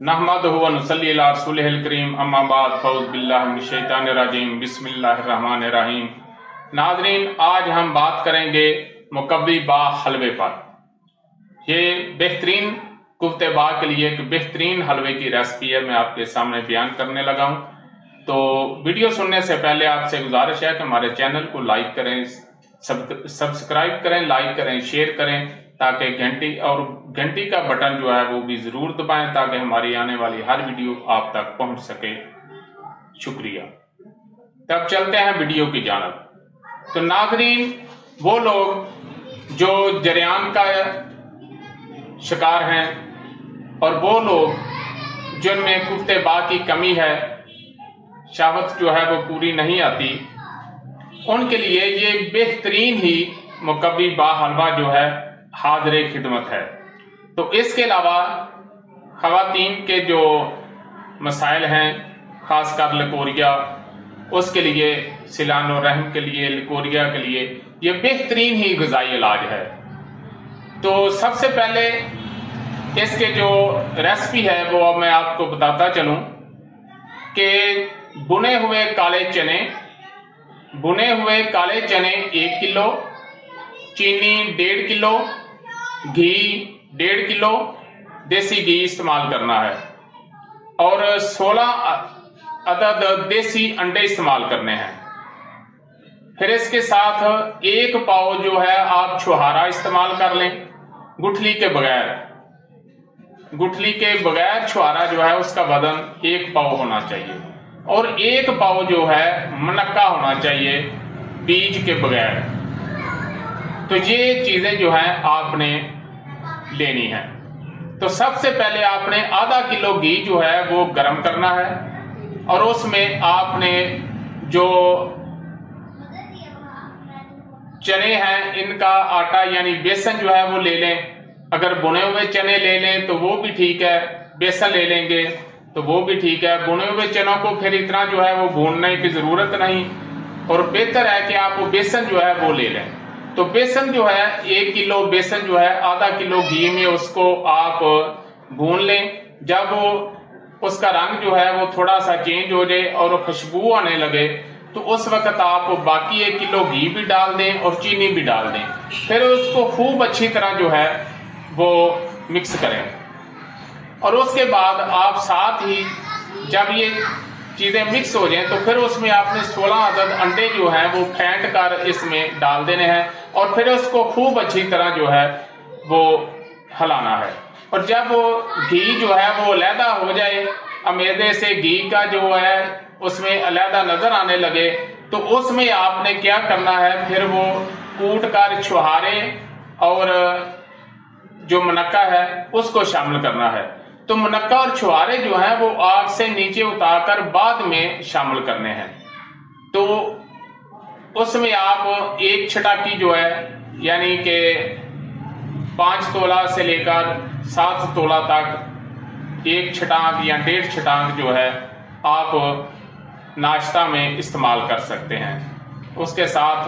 नहमदुहु व नुसल्ली अला रसूलिहिल करीम अम्मा बाद फौज़ बिल्लाहि मिनश शैतानिर रजीम बिस्मिल्लाहिर रहमानिर रहीम। नाज़रीन, आज हम बात करेंगे मुकव्वी बा हलवे पर। ये बेहतरीन कुफ्ते बा के लिए एक बेहतरीन हलवे की रेसिपी है, मैं आपके सामने बयान करने लगा हूँ। तो वीडियो सुनने से पहले आपसे गुजारिश है कि हमारे चैनल को लाइक करें, सब्सक्राइब करें, लाइक करें, शेयर करें, ताकि घंटी का बटन जो है वो भी जरूर दबाएं ताकि हमारी आने वाली हर वीडियो आप तक पहुंच सके। शुक्रिया। तब चलते हैं वीडियो की जानब। तो नाज़रीन, वो लोग जो जरियान का शिकार हैं और वो लोग जिनमें कुफ्ते बा की कमी है, शहवत जो है वो पूरी नहीं आती, उनके लिए ये बेहतरीन ही मुकव्वी बा हलवा जो है हाज़िर खिदमत है। तो इसके अलावा ख़वातीन के जो मसाइल हैं, ख़ासकर लिकोरिया, उसके लिए सिलानो रहम के लिए, लिकोरिया के लिए ये बेहतरीन ही ग़िज़ाई इलाज है। तो सबसे पहले इसके जो रेसिपी है वो अब मैं आपको बताता चलूँ कि बुने हुए काले चने 1 किलो, चीनी 1.5 किलो, घी 1.5 किलो, देसी घी इस्तेमाल करना है और 16 अदद देसी अंडे इस्तेमाल करने हैं। फिर इसके साथ 1 पाव जो है आप छुहारा इस्तेमाल कर लें, गुठली के बगैर छुहारा जो है उसका वजन 1 पाव होना चाहिए और 1 पाव जो है मुनक्का होना चाहिए बीज के बगैर। तो ये चीजें जो हैं आपने लेनी है। तो सबसे पहले आपने आधा किलो घी जो है वो गर्म करना है और उसमें आपने जो चने हैं इनका आटा यानी बेसन जो है वो ले लें। अगर बुने हुए चने ले लें तो वो भी ठीक है, बेसन ले लेंगे तो वो भी ठीक है। बुने हुए चनों को फिर इतना जो है वो भूनने की जरूरत नहीं और बेहतर है कि आप वो बेसन जो है वो ले लें। तो बेसन जो है 1 किलो बेसन जो है आधा किलो घी में उसको आप भून लें। जब वो उसका रंग जो है वो थोड़ा सा चेंज हो जाए और खुशबू आने लगे तो उस वक्त आप बाकी 1 किलो घी भी डाल दें और चीनी भी डाल दें। फिर उसको खूब अच्छी तरह जो है वो मिक्स करें और उसके बाद आप साथ ही जब ये चीजें मिक्स हो जाएं तो फिर उसमें आपने 16 अदद अंडे जो हैं वो फेंट कर इसमें डाल देने हैं और फिर उसको खूब अच्छी तरह जो है वो हिलाना है। और जब वो घी जो है वो अलहदा हो जाए, मैदे से घी का जो है उसमें अलहदा नजर आने लगे तो उसमें आपने क्या करना है, फिर वो कूट कर छुहारे और जो मुनक्का है उसको शामिल करना है। तो मुनक्का और छुहारे जो हैं वो आग से नीचे उतारकर बाद में शामिल करने हैं। तो उसमें आप 1 छटाकी जो है यानी कि 5 तोला से लेकर 7 तोला तक 1 छटाक या 1.5 छटाक जो है आप नाश्ता में इस्तेमाल कर सकते हैं। उसके साथ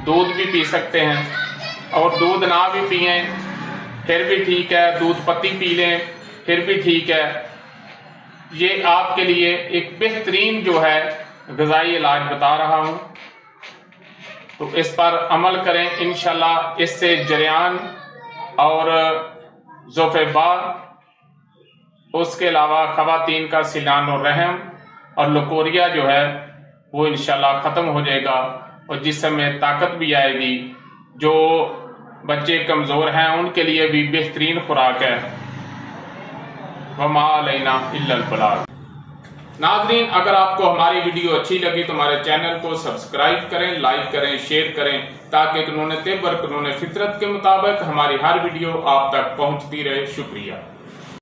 दूध भी पी सकते हैं और दूध ना भी पिए फिर भी ठीक है, दूध पत्ती पी लें फिर भी ठीक है। ये आपके लिए एक बेहतरीन जो है ग़िज़ाई इलाज बता रहा हूँ, तो इस पर अमल करें। इंशाल्लाह इससे जरियान और ज़ोफ़े बा, उसके अलावा ख़वातीन का सिलानो रहम और लिकोरिया जो है वो इंशाल्लाह ख़त्म हो जाएगा और जिस्म में ताकत भी आएगी। जो बच्चे कमज़ोर हैं उनके लिए भी बेहतरीन खुराक है। वमा अलैना इल्लल बलाग। नाज़रीन, अगर आपको हमारी वीडियो अच्छी लगी तो हमारे चैनल को सब्सक्राइब करें, लाइक करें, शेयर करें, ताकि कानून तिब और कानून फितरत के मुताबिक हमारी हर वीडियो आप तक पहुंचती रहे। शुक्रिया।